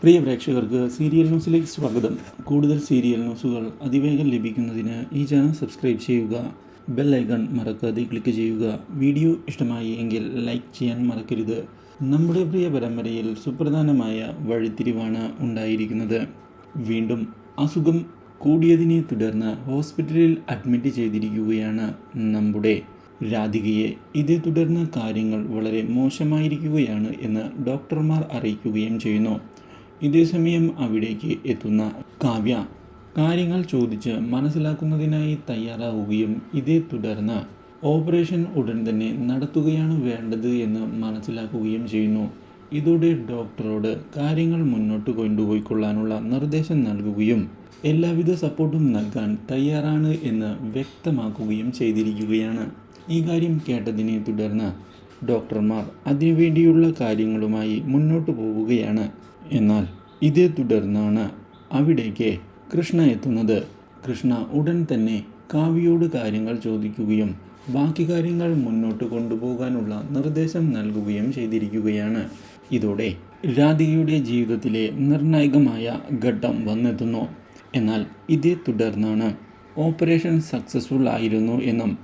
പ്രിയ പ്രേക്ഷകർക്ക് സീരിയൽ ന്യൂസിലേക്ക് സ്വാഗതം. കൂടുതൽ സീരിയൽ ന്യൂസുകൾ അതിവേഗം ലഭിക്കുന്നതിന് ഈ ചാനൽ സബ്സ്ക്രൈബ് ചെയ്യുക. ബെൽ ഐക്കൺ മറക്കാതെ ക്ലിക്ക് ചെയ്യുക. വീഡിയോ ഇഷ്ടമായി എങ്കിൽ ലൈക്ക് ചെയ്യാൻ മറക്കരുത്. നമ്മുടെ പ്രിയ പരമ്പരയിൽ സുപ്രധാനമായ വഴിത്തിരിവാണ് ഉണ്ടായിരിക്കുന്നത്. വീണ്ടും അസുഖം കൂടിയതിനെ തുടർന്ന് ഹോസ്പിറ്റലിൽ അഡ്മിറ്റ് ചെയ്തിരിക്കുകയാണ് നമ്മുടെ രാധികയെ. ഇതേ തുടർന്ന് കാര്യങ്ങൾ വളരെ മോശമായിരിക്കുകയാണ് എന്ന് ഡോക്ടർമാർ അറിയിക്കുകയും ചെയ്യുന്നു. ഇതേസമയം അവിടേക്ക് എത്തുന്ന കാവ്യ കാര്യങ്ങൾ ചോദിച്ച് മനസ്സിലാക്കുന്നതിനായി തയ്യാറാവുകയും ഇതേ തുടർന്ന് ഓപ്പറേഷൻ ഉടൻ തന്നെ നടത്തുകയാണ് വേണ്ടത് എന്ന് മനസ്സിലാക്കുകയും ചെയ്യുന്നു. ഇതോടെ ഡോക്ടറോട് കാര്യങ്ങൾ മുന്നോട്ട് കൊണ്ടുപോയിക്കൊള്ളാനുള്ള നിർദ്ദേശം നൽകുകയും എല്ലാവിധ സപ്പോർട്ടും നൽകാൻ തയ്യാറാണ് എന്ന് വ്യക്തമാക്കുകയും ചെയ്തിരിക്കുകയാണ്. ഈ കാര്യം കേട്ടതിനെ തുടർന്ന് ഡോക്ടർമാർ അതിനുവേണ്ടിയുള്ള കാര്യങ്ങളുമായി മുന്നോട്ട് പോവുകയാണ്. എന്നാൽ ഇതേ തുടർന്നാണ് അവിടേക്ക് കൃഷ്ണ എത്തുന്നത്. കൃഷ്ണ ഉടൻ തന്നെ കാവ്യയോട് കാര്യങ്ങൾ ചോദിക്കുകയും ബാക്കി കാര്യങ്ങൾ മുന്നോട്ട് കൊണ്ടുപോകാനുള്ള നിർദ്ദേശം നൽകുകയും ചെയ്തിരിക്കുകയാണ്. ഇതോടെ രാധികയുടെ ജീവിതത്തിലെ നിർണായകമായ ഘട്ടം വന്നെത്തുന്നു. എന്നാൽ ഇതേ തുടർന്നാണ് ഓപ്പറേഷൻ സക്സസ്ഫുൾ ആയിരുന്നു എന്നും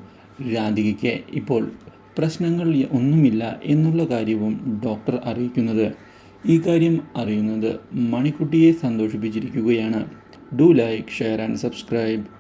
രാധികയ്ക്ക് ഇപ്പോൾ പ്രശ്നങ്ങൾ ഒന്നുമില്ല എന്നുള്ള കാര്യവും ഡോക്ടർ അറിയിക്കുന്നത്. ഈ കാര്യം അറിയുന്നത് മണിക്കുട്ടിയെ സന്തോഷിപ്പിച്ചിരിക്കുകയാണ്. Do like, share and subscribe.